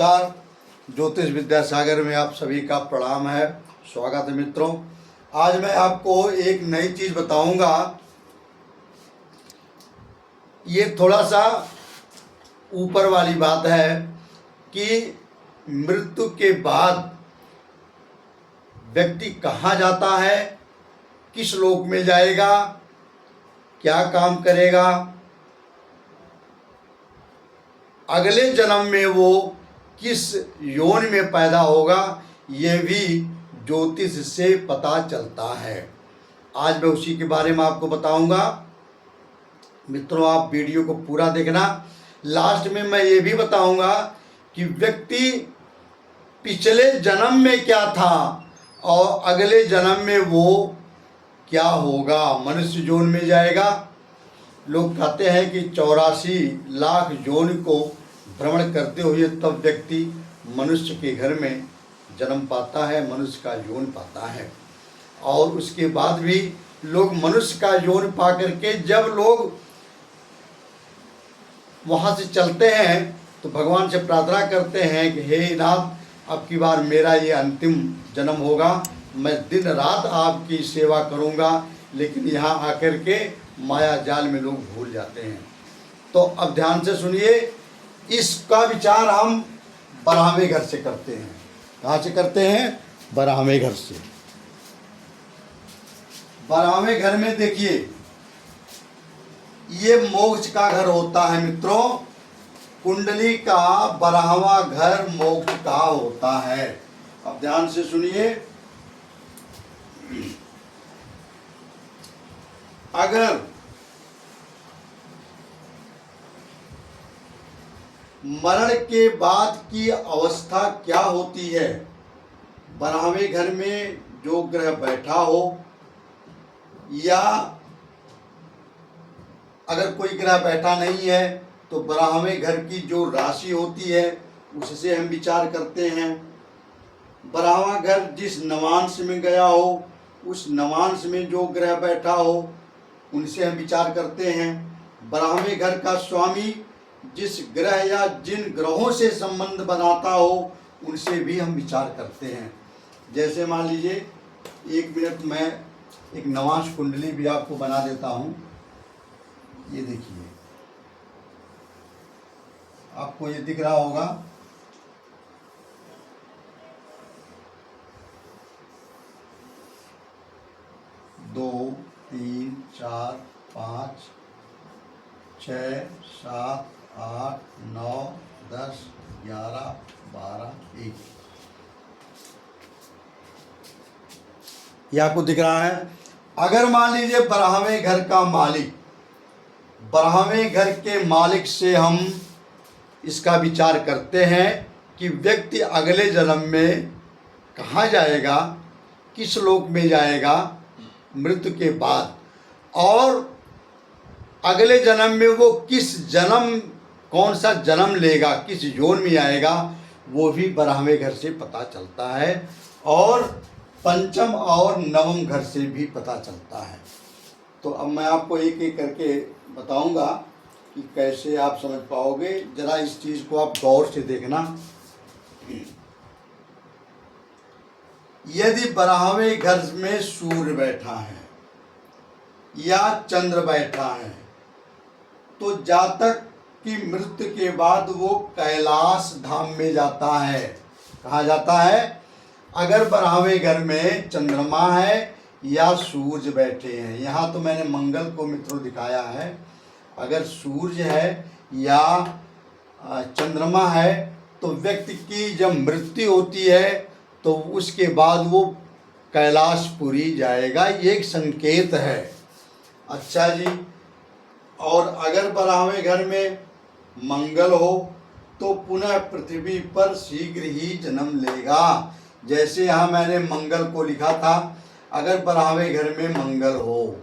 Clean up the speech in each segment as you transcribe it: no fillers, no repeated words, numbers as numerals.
नमस्कार। ज्योतिष विद्यासागर में आप सभी का प्रणाम है, स्वागत है मित्रों। आज मैं आपको एक नई चीज़ बताऊंगा। ये थोड़ा सा ऊपर वाली बात है कि मृत्यु के बाद व्यक्ति कहाँ जाता है, किस लोक में जाएगा, क्या काम करेगा, अगले जन्म में वो किस योनि में पैदा होगा, ये भी ज्योतिष से पता चलता है। आज मैं उसी के बारे में आपको बताऊंगा। मित्रों, आप वीडियो को पूरा देखना। लास्ट में मैं ये भी बताऊंगा कि व्यक्ति पिछले जन्म में क्या था और अगले जन्म में वो क्या होगा, मनुष्य योनि में जाएगा। लोग कहते हैं कि 84 लाख योनि को भ्रमण करते हुए तब व्यक्ति मनुष्य के घर में जन्म पाता है, मनुष्य का यौन पाता है। और उसके बाद भी लोग मनुष्य का यौन पा करके जब लोग वहाँ से चलते हैं तो भगवान से प्रार्थना करते हैं कि हे नाथ, अब की बार मेरा ये अंतिम जन्म होगा, मैं दिन रात आपकी सेवा करूँगा। लेकिन यहाँ आकर के माया जाल में लोग भूल जाते हैं। तो अब ध्यान से सुनिए, इसका विचार हम बराहवे घर से करते हैं। कहाँ से करते हैं? बराहवे घर से। बराहवे घर में देखिए, ये मोक्ष का घर होता है मित्रों। कुंडली का बराहवा घर मोक्ष का होता है। अब ध्यान से सुनिए, अगर मरण के बाद की अवस्था क्या होती है, बराहवे घर में जो ग्रह बैठा हो या अगर कोई ग्रह बैठा नहीं है तो बराहवे घर की जो राशि होती है उससे हम विचार करते हैं। बराहवा घर जिस नवांश में गया हो, उस नवांश में जो ग्रह बैठा हो उनसे हम विचार करते हैं। बराहवे घर का स्वामी जिस ग्रह या जिन ग्रहों से संबंध बनाता हो उनसे भी हम विचार करते हैं। जैसे मान लीजिए, एक मिनट मैं एक नवांश कुंडली भी आपको बना देता हूँ। ये देखिए, आपको ये दिख रहा होगा। दो, तीन, चार, 5, 6, 7, 8, 9, 10, 11, 12, 1। यह आपको दिख रहा है। अगर मान लीजिए बराहवे घर का मालिक, बराहवे घर के मालिक से हम इसका विचार करते हैं कि व्यक्ति अगले जन्म में कहाँ जाएगा, किस लोक में जाएगा मृत्यु के बाद, और अगले जन्म में वो किस जन्म, कौन सा जन्म लेगा, किस योनि में आएगा, वो भी बराहवे घर से पता चलता है। और पंचम और नवम घर से भी पता चलता है। तो अब मैं आपको एक एक करके बताऊंगा कि कैसे आप समझ पाओगे। जरा इस चीज़ को आप गौर से देखना। यदि बराहवे घर में सूर्य बैठा है या चंद्र बैठा है तो जातक की मृत्यु के बाद वो कैलाश धाम में जाता है। कहाँ जाता है? अगर बराहवे घर में चंद्रमा है या सूर्य बैठे हैं, यहाँ तो मैंने मंगल को मित्रों दिखाया है। अगर सूर्य है या चंद्रमा है तो व्यक्ति की जब मृत्यु होती है तो उसके बाद वो कैलाशपुरी जाएगा। ये एक संकेत है। अच्छा जी, और अगर बराहवे घर में मंगल हो तो पुनः पृथ्वी पर शीघ्र ही जन्म लेगा। जैसे यहाँ मैंने मंगल को लिखा था। अगर बराहवे घर में मंगल हो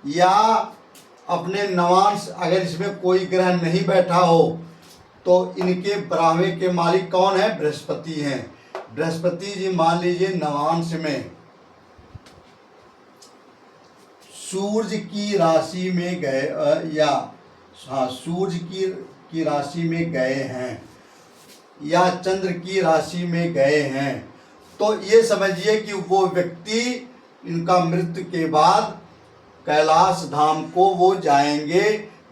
या अपने नवांश, अगर इसमें कोई ग्रह नहीं बैठा हो तो इनके बराहवे के मालिक कौन है? बृहस्पति हैं। बृहस्पति जी मान लीजिए नवांश में सूर्य की राशि में गए या सूर्य की राशि में गए हैं या चंद्र की राशि में गए हैं तो ये समझिए कि वो व्यक्ति इनका मृत्यु के बाद कैलाश धाम को वो जाएंगे,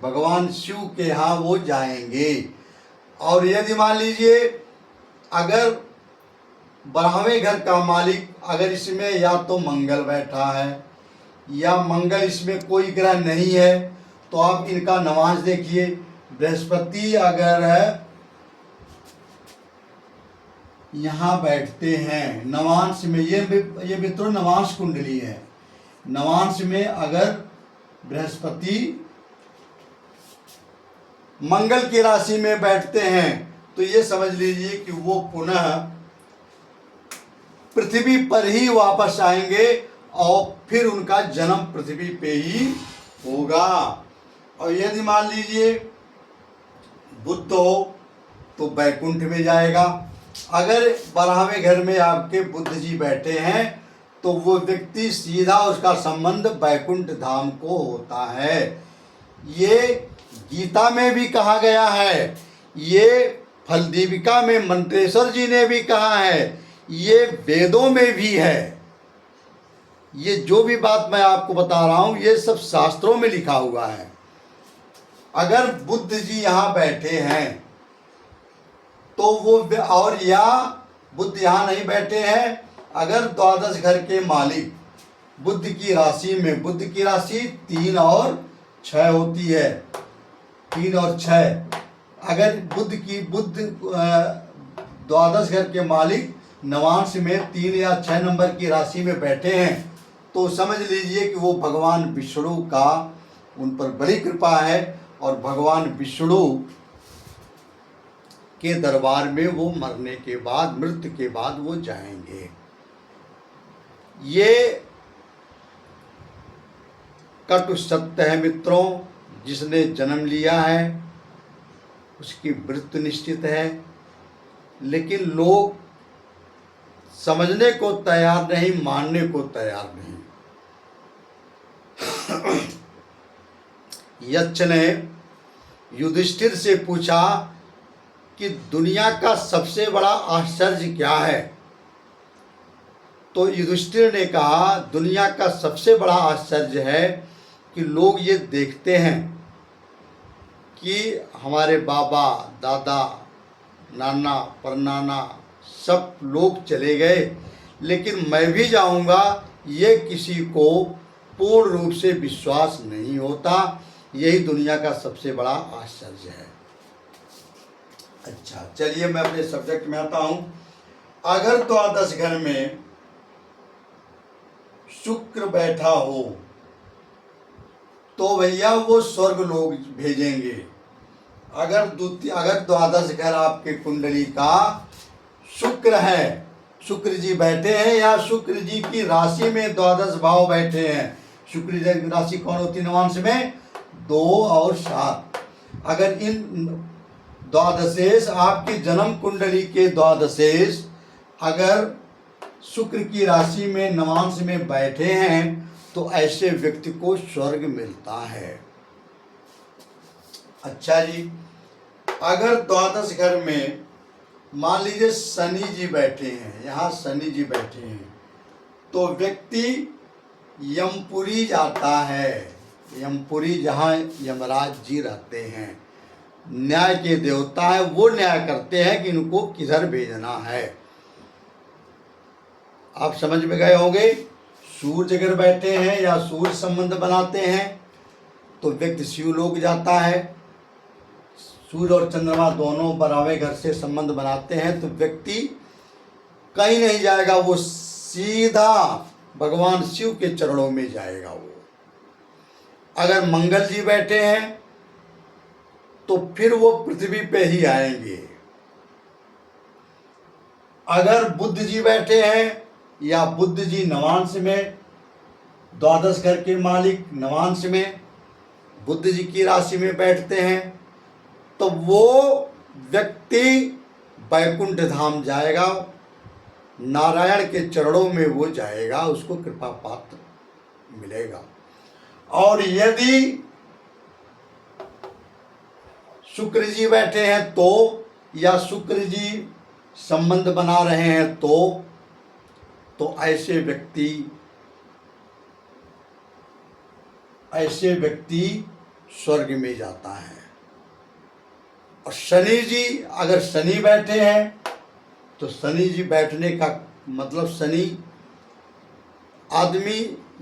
भगवान शिव के यहाँ वो जाएंगे। और यदि मान लीजिए अगर 12वें घर का मालिक अगर इसमें या तो मंगल बैठा है या मंगल इसमें कोई ग्रह नहीं है तो आप इनका नवांश देखिए। बृहस्पति अगर यहाँ बैठते हैं नवांश में, ये मित्रों नवांश कुंडली है, नवांश में अगर बृहस्पति मंगल की राशि में बैठते हैं तो ये समझ लीजिए कि वो पुनः पृथ्वी पर ही वापस आएंगे और फिर उनका जन्म पृथ्वी पे ही होगा। और यदि मान लीजिए बुध हो तो बैकुंठ में जाएगा। अगर 12वें घर में आपके बुध जी बैठे हैं तो वो व्यक्ति सीधा उसका संबंध बैकुंठ धाम को होता है। ये गीता में भी कहा गया है, ये फलदीपिका में मंत्रेश्वर जी ने भी कहा है, ये वेदों में भी है। ये जो भी बात मैं आपको बता रहा हूँ ये सब शास्त्रों में लिखा हुआ है। अगर बुद्ध जी यहाँ बैठे हैं तो वो, और या बुद्ध यहाँ नहीं बैठे हैं, अगर द्वादश घर के मालिक बुद्ध की राशि में, बुद्ध की राशि 3 और 6 होती है, 3 और 6, अगर बुद्ध द्वादश घर के मालिक नवांश में 3 या 6 नंबर की राशि में बैठे हैं तो समझ लीजिए कि वो भगवान विष्णु का उन पर बड़ी कृपा है और भगवान विष्णु के दरबार में वो मरने के बाद, मृत्यु के बाद वो जाएंगे। ये कटु सत्य है मित्रों। जिसने जन्म लिया है उसकी मृत्यु निश्चित है, लेकिन लोग समझने को तैयार नहीं, मानने को तैयार नहीं। यक्ष ने युधिष्ठिर से पूछा कि दुनिया का सबसे बड़ा आश्चर्य क्या है? तो युधिष्ठिर ने कहा दुनिया का सबसे बड़ा आश्चर्य है कि लोग ये देखते हैं कि हमारे बाबा दादा नाना परनाना सब लोग चले गए, लेकिन मैं भी जाऊंगा, ये किसी को पूर्ण रूप से विश्वास नहीं होता। यही दुनिया का सबसे बड़ा आश्चर्य है। अच्छा, चलिए मैं अपने सब्जेक्ट में आता हूं। अगर द्वादश घर में शुक्र बैठा हो तो भैया वो स्वर्ग लोग भेजेंगे। अगर द्वादश घर आपके कुंडली का शुक्र है, शुक्र जी बैठे हैं या शुक्र जी की राशि में द्वादश भाव बैठे हैं। शुक्र जी की राशि कौन होती है नवांश में? 2 और 7। अगर इन द्वादशेश आपकी जन्म कुंडली के द्वादशेश अगर शुक्र की राशि में नवांश में बैठे हैं तो ऐसे व्यक्ति को स्वर्ग मिलता है। अच्छा जी, अगर द्वादश घर में मान लीजिए शनि जी बैठे हैं, यहाँ शनि जी बैठे हैं तो व्यक्ति यमपुरी जाता है। यमपुरी जहाँ यमराज जी रहते हैं, न्याय के देवता है, वो न्याय करते हैं कि इनको किधर भेजना है। आप समझ में गए होंगे। सूर्य अगर बैठे हैं या सूर्य संबंध बनाते हैं तो व्यक्ति शिवलोक जाता है। सूर्य और चंद्रमा दोनों 12वें घर से संबंध बनाते हैं तो व्यक्ति कहीं नहीं जाएगा, वो सीधा भगवान शिव के चरणों में जाएगा। वो अगर मंगल जी बैठे हैं तो फिर वो पृथ्वी पे ही आएंगे। अगर बुध जी बैठे हैं या बुध जी नवांश में, द्वादश घर के मालिक नवांश में बुध जी की राशि में बैठते हैं तो वो व्यक्ति बैकुंठ धाम जाएगा, नारायण के चरणों में वो जाएगा, उसको कृपा पात्र मिलेगा। और यदि शुक्र जी बैठे हैं तो या शुक्र जी संबंध बना रहे हैं तो ऐसे व्यक्ति स्वर्ग में जाता है। और शनि जी, अगर शनि बैठे हैं तो शनि जी बैठने का मतलब शनि आदमी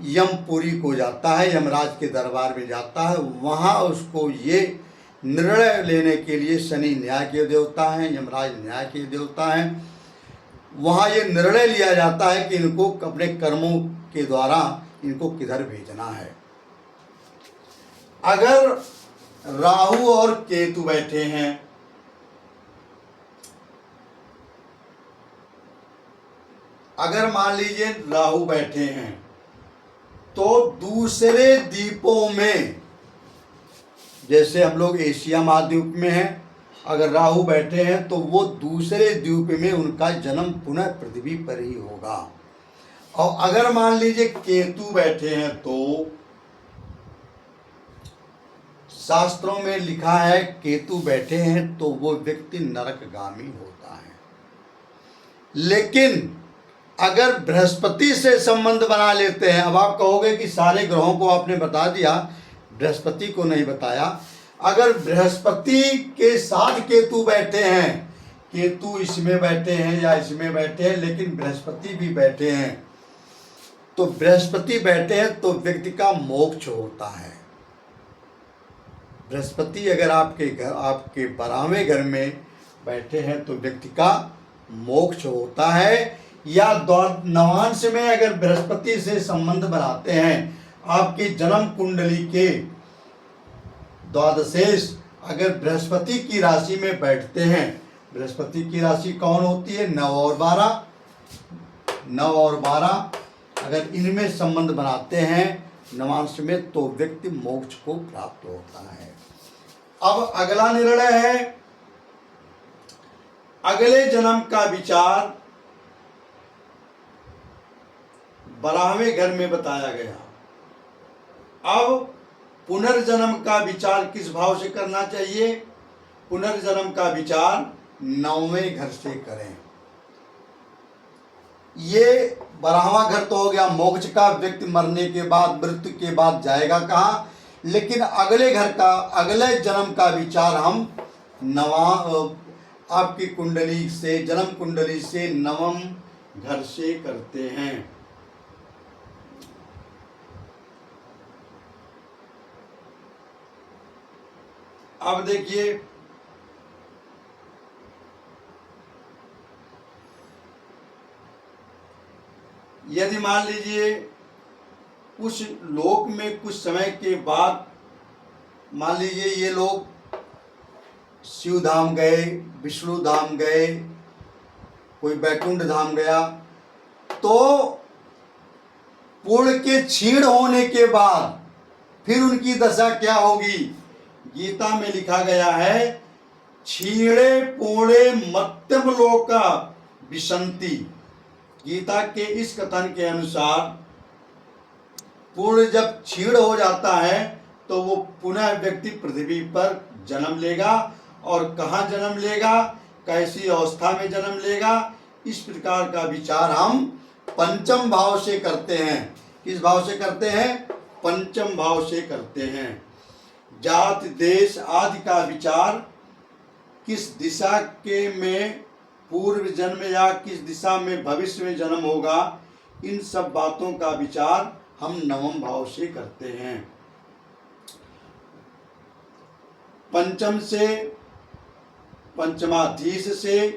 यमपुरी को जाता है, यमराज के दरबार में जाता है। वहाँ उसको ये निर्णय लेने के लिए, शनि न्याय के देवता हैं, यमराज न्याय के देवता हैं, वहाँ ये निर्णय लिया जाता है कि इनको अपने कर्मों के द्वारा इनको किधर भेजना है। अगर राहु और केतु बैठे हैं, अगर मान लीजिए राहु बैठे हैं तो दूसरे द्वीपों में, जैसे हम लोग एशिया महाद्वीप में हैं, अगर राहु बैठे हैं तो वो दूसरे द्वीप में उनका जन्म पुनः पृथ्वी पर ही होगा। और अगर मान लीजिए केतु बैठे हैं तो शास्त्रों में लिखा है केतु बैठे हैं तो वो व्यक्ति नरकगामी होता है। लेकिन अगर बृहस्पति से संबंध बना लेते हैं, अब आप कहोगे कि सारे ग्रहों को आपने बता दिया, बृहस्पति को नहीं बताया। अगर बृहस्पति के साथ केतु बैठे हैं, केतु इसमें बैठे हैं या इसमें बैठे हैं, लेकिन बृहस्पति भी बैठे हैं, तो बृहस्पति बैठे हैं तो व्यक्ति का मोक्ष होता है। बृहस्पति अगर आपके 12वें घर में बैठे हैं तो व्यक्ति का मोक्ष होता है। या नवांश में अगर बृहस्पति से संबंध बनाते हैं, आपकी जन्म कुंडली के द्वादशेश अगर बृहस्पति की राशि में बैठते हैं, बृहस्पति की राशि कौन होती है? 9 और 12, 9 और 12 अगर इनमें संबंध बनाते हैं नवांश में तो व्यक्ति मोक्ष को प्राप्त होता है। अब अगला निर्णय है, अगले जन्म का विचार 12वें घर में बताया गया। अब पुनर्जन्म का विचार किस भाव से करना चाहिए? पुनर्जन्म का विचार 9वें घर से करें। ये 12वां घर तो हो गया मोक्ष का, व्यक्ति मरने के बाद, मृत्यु के बाद जाएगा कहाँ, लेकिन अगले घर का, अगले जन्म का विचार हम आपकी कुंडली से, जन्म कुंडली से 9वें घर से करते हैं। अब देखिए, यदि मान लीजिए उस लोक में कुछ समय के बाद, मान लीजिए ये लोग शिव धाम गए, विष्णु धाम गए, कोई बैकुंठ धाम गया, तो पूर्ण के क्षीण होने के बाद फिर उनकी दशा क्या होगी? गीता में लिखा गया है, क्षीणे पूर्णे मध्यम लोका विशंति। गीता के इस कथन के अनुसार पूर्ण जब क्षीण हो जाता है तो वो पुनः व्यक्ति पृथ्वी पर जन्म लेगा। और कहाँ जन्म लेगा, कैसी अवस्था में जन्म लेगा, इस प्रकार का विचार हम पंचम भाव से करते हैं। किस भाव से करते हैं? पंचम भाव से करते हैं। जात देश आदि का विचार किस दिशा के में पूर्व जन्म या किस दिशा में भविष्य में जन्म होगा, इन सब बातों का विचार हम 9वें भाव से करते हैं। पंचम से, पंचमाधीश से,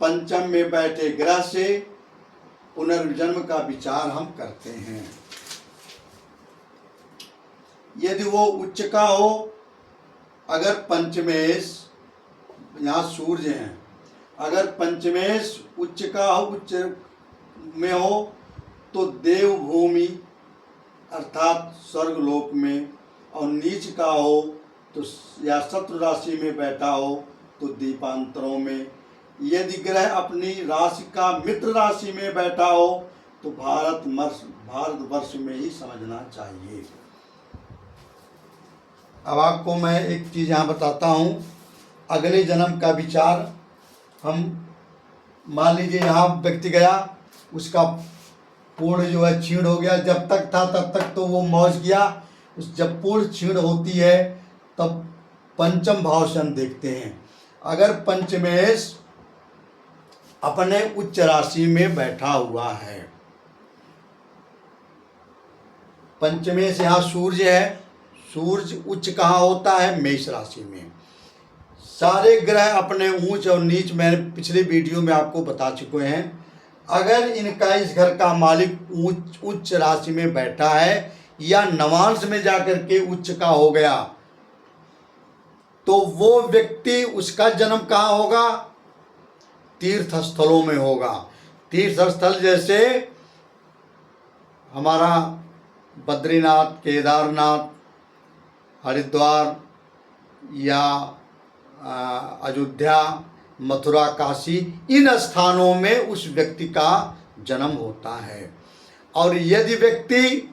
पंचम में बैठे ग्रह से पुनर्जन्म का विचार हम करते हैं। यदि वो उच्च का हो, अगर पंचमेश, यहाँ सूर्य हैं, अगर पंचमेश उच्च का हो, उच्च में हो तो देवभूमि अर्थात स्वर्गलोक में, और नीच का हो तो या शत्रु राशि में बैठा हो तो दीपांतरों में। यदि ग्रह अपनी राशि का मित्र राशि में बैठा हो तो भारतवर्ष में ही समझना चाहिए। अब आपको मैं एक चीज़ यहाँ बताता हूँ, अगले जन्म का विचार हम मान लीजिए यहाँ व्यक्ति गया, उसका पूर्ण जो है क्षीण हो गया, जब तक था तब तक तो वो मौज किया, उस जब पूर्ण क्षीण होती है तब पंचम भाव से हम देखते हैं। अगर पंचमेश अपने उच्च राशि में बैठा हुआ है, पंचमेश यहाँ सूर्य है, सूर्य उच्च कहाँ होता है? मेष राशि में। सारे ग्रह अपने ऊंच और नीच मैंने पिछले वीडियो में आपको बता चुके हैं। अगर इनका इस घर का मालिक उच्च राशि में बैठा है या नवांश में जाकर के उच्च का हो गया, तो वो व्यक्ति, उसका जन्म कहाँ होगा? तीर्थ स्थलों में होगा। तीर्थ स्थल जैसे हमारा बद्रीनाथ, केदारनाथ, हरिद्वार या अयोध्या, मथुरा, काशी, इन स्थानों में उस व्यक्ति का जन्म होता है। और यदि व्यक्ति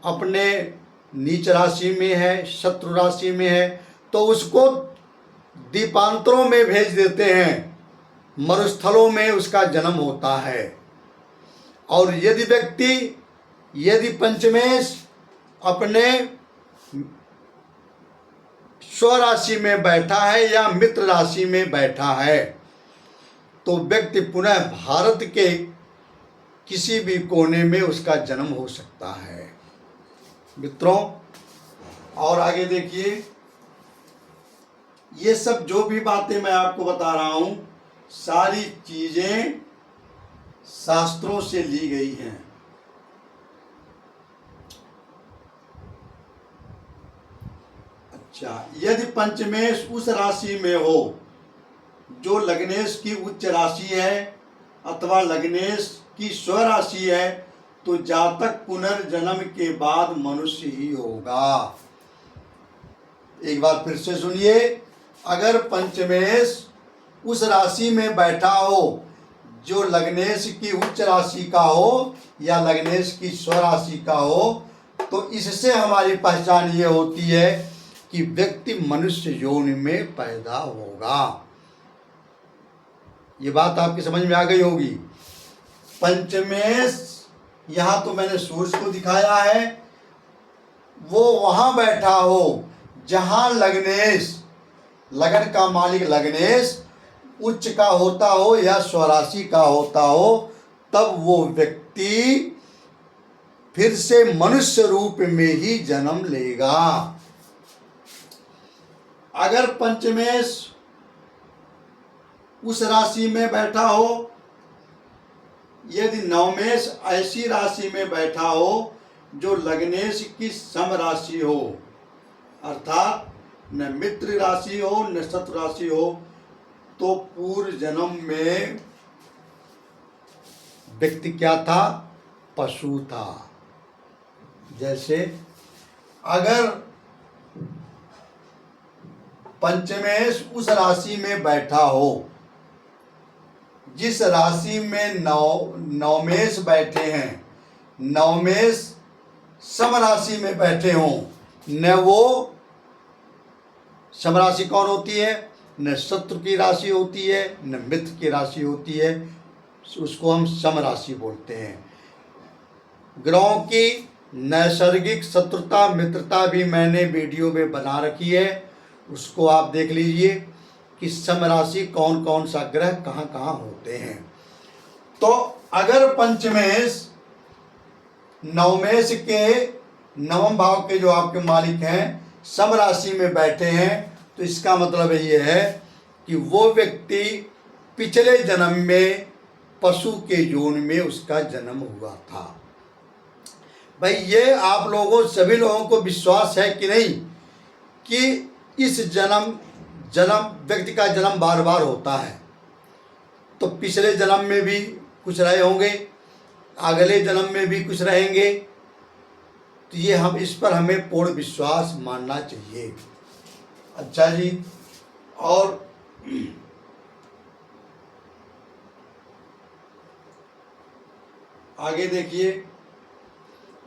अपने नीच राशि में है, शत्रु राशि में है, तो उसको द्वीपांतरों में भेज देते हैं, मरुस्थलों में उसका जन्म होता है। और यदि पंचमेश अपने स्वराशि में बैठा है या मित्र राशि में बैठा है, तो व्यक्ति पुनः भारत के किसी भी कोने में उसका जन्म हो सकता है। मित्रों, और आगे देखिए, ये सब जो भी बातें मैं आपको बता रहा हूं, सारी चीजें शास्त्रों से ली गई हैं। अच्छा, यदि पंचमेश उस राशि में हो जो लग्नेश की उच्च राशि है अथवा लग्नेश की स्वराशि है, तो जातक पुनर्जन्म के बाद मनुष्य ही होगा। एक बार फिर से सुनिए, अगर पंचमेश उस राशि में बैठा हो जो लग्नेश की उच्च राशि का हो या लग्नेश की स्वराशि का हो, तो इससे हमारी पहचान ये होती है कि व्यक्ति मनुष्य योनि में पैदा होगा। ये बात आपकी समझ में आ गई होगी। पंचमेश, यहाँ तो मैंने सूर्य को दिखाया है, वो वहां बैठा हो जहां लग्नेश, लगन का मालिक लग्नेश उच्च का होता हो या स्वराशि का होता हो, तब वो व्यक्ति फिर से मनुष्य रूप में ही जन्म लेगा। अगर पंचमेश उस राशि में बैठा हो, यदि नवमेश ऐसी राशि में बैठा हो जो लग्नेश की सम राशि हो, अर्थात न मित्र राशि हो न शत्रु राशि हो, तो पूर्व जन्म में व्यक्ति क्या था? पशु था। जैसे अगर पंचमेश उस राशि में बैठा हो जिस राशि में नवमेश बैठे हैं, नवमेश सम राशि में बैठे हों, न वो सम राशि कौन होती है? न शत्रु की राशि होती है न मित्र की राशि होती है, उसको हम सम राशि बोलते हैं। ग्रहों की नैसर्गिक शत्रुता मित्रता भी मैंने वीडियो में बना रखी है, उसको आप देख लीजिए कि सम राशि कौन कौन सा ग्रह कहाँ कहाँ होते हैं। तो अगर पंचमेश नवमेश के नवम भाव के जो आपके मालिक हैं सम राशि में बैठे हैं, तो इसका मतलब ये है कि वो व्यक्ति पिछले जन्म में पशु के योनि में उसका जन्म हुआ था। भाई, ये आप लोगों सभी लोगों को विश्वास है कि नहीं कि इस जन्म व्यक्ति का जन्म बार बार होता है? तो पिछले जन्म में भी कुछ रहे होंगे, अगले जन्म में भी कुछ रहेंगे, तो ये हम इस पर हमें पूर्ण विश्वास मानना चाहिए। अच्छा जी, और आगे देखिए,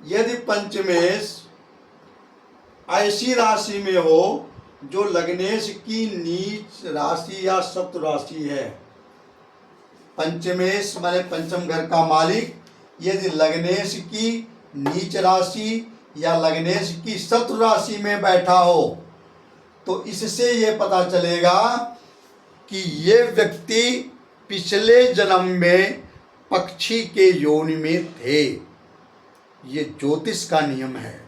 यदि पंचमेश ऐसी राशि में हो जो लग्नेश की नीच राशि या शत्रु राशि है, पंचमेश माने पंचम घर का मालिक यदि लग्नेश की नीच राशि या लग्नेश की शत्रु राशि में बैठा हो तो इससे ये पता चलेगा कि ये व्यक्ति पिछले जन्म में पक्षी के योनि में थे। ये ज्योतिष का नियम है।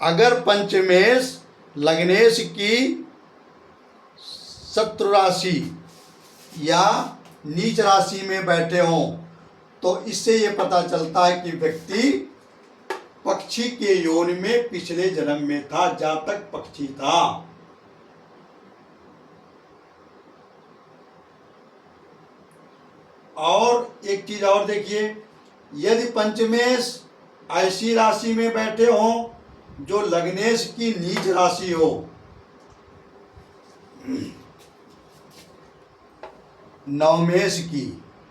अगर पंचमेश लग्नेश की शत्रु राशि या नीच राशि में बैठे हों तो इससे ये पता चलता है कि व्यक्ति पक्षी के योनि में पिछले जन्म में था, जातक पक्षी था। और एक चीज और देखिए, यदि पंचमेश ऐसी राशि में बैठे हों जो लग्नेश की नीच राशि हो,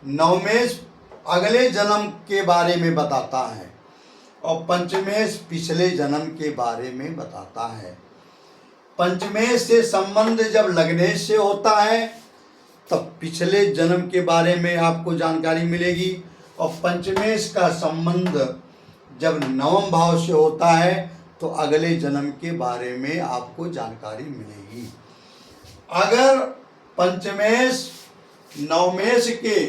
नवमेश अगले जन्म के बारे में बताता है और पंचमेश पिछले जन्म के बारे में बताता है। पंचमेश से संबंध जब लग्नेश से होता है तब पिछले जन्म के बारे में आपको जानकारी मिलेगी और पंचमेश का संबंध जब नवम भाव से होता है तो अगले जन्म के बारे में आपको जानकारी मिलेगी। अगर पंचमेश नवमेश के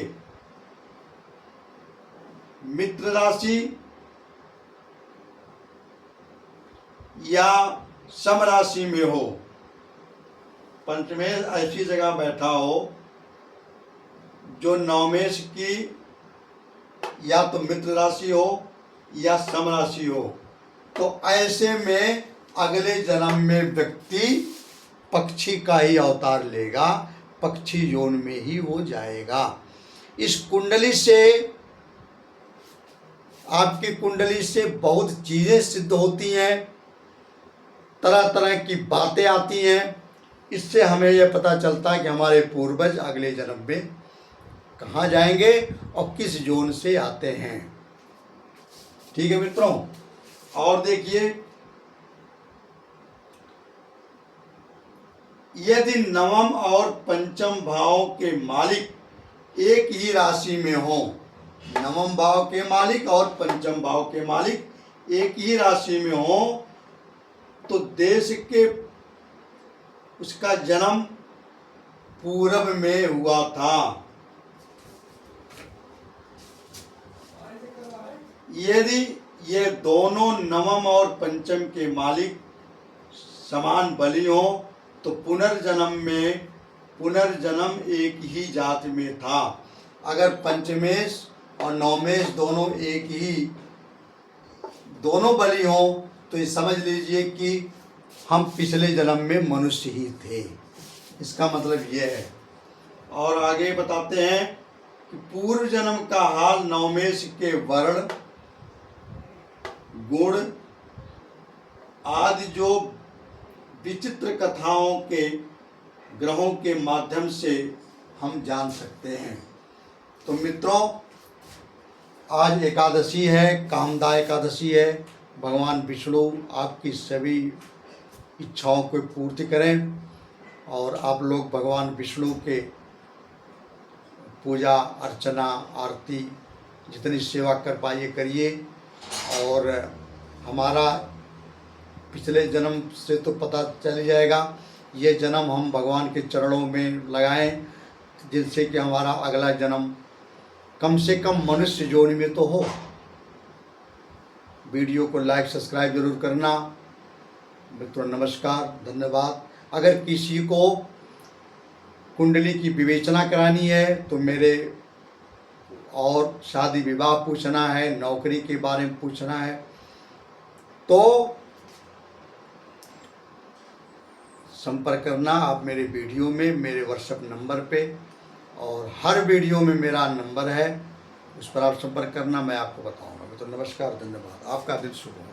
मित्र राशि या सम राशि में हो, पंचमेश ऐसी जगह बैठा हो जो नवमेश की या तो मित्र राशि हो या सम राशि हो, तो ऐसे में अगले जन्म में व्यक्ति पक्षी का ही अवतार लेगा, पक्षी योन में ही वो जाएगा। इस कुंडली से, आपकी कुंडली से बहुत चीज़ें सिद्ध होती हैं, तरह तरह की बातें आती हैं। इससे हमें यह पता चलता है कि हमारे पूर्वज अगले जन्म में कहाँ जाएंगे और किस जोन से आते हैं। ठीक है मित्रों, और देखिए, यदि नवम और पंचम भाव के मालिक एक ही राशि में हो, नवम भाव के मालिक और पंचम भाव के मालिक एक ही राशि में हो तो देश के उसका जन्म पूरब में हुआ था। यदि ये दोनों नवम और पंचम के मालिक समान बली हो तो पुनर्जन्म एक ही जात में था। अगर पंचमेश और नवमेश दोनों बली हो तो ये समझ लीजिए कि हम पिछले जन्म में मनुष्य ही थे। इसका मतलब ये है। और आगे बताते हैं कि पूर्व जन्म का हाल नवमेश के वर्ण, गुण आदि जो विचित्र कथाओं के ग्रहों के माध्यम से हम जान सकते हैं। तो मित्रों, आज एकादशी है, कामदा एकादशी है। भगवान विष्णु आपकी सभी इच्छाओं को पूर्ति करें और आप लोग भगवान विष्णु के पूजा अर्चना आरती जितनी सेवा कर पाइए करिए। और हमारा पिछले जन्म से तो पता चल जाएगा, ये जन्म हम भगवान के चरणों में लगाएं जिनसे कि हमारा अगला जन्म कम से कम मनुष्य योनि में तो हो। वीडियो को लाइक सब्सक्राइब जरूर करना। मित्रों नमस्कार, धन्यवाद। अगर किसी को कुंडली की विवेचना करानी है तो मेरे, और शादी विवाह पूछना है, नौकरी के बारे में पूछना है तो संपर्क करना आप मेरे वीडियो में, मेरे व्हाट्सएप नंबर पे, और हर वीडियो में मेरा नंबर है, उस पर आप संपर्क करना, मैं आपको बताऊंगा। तो नमस्कार, धन्यवाद। आपका दिन शुभ हो।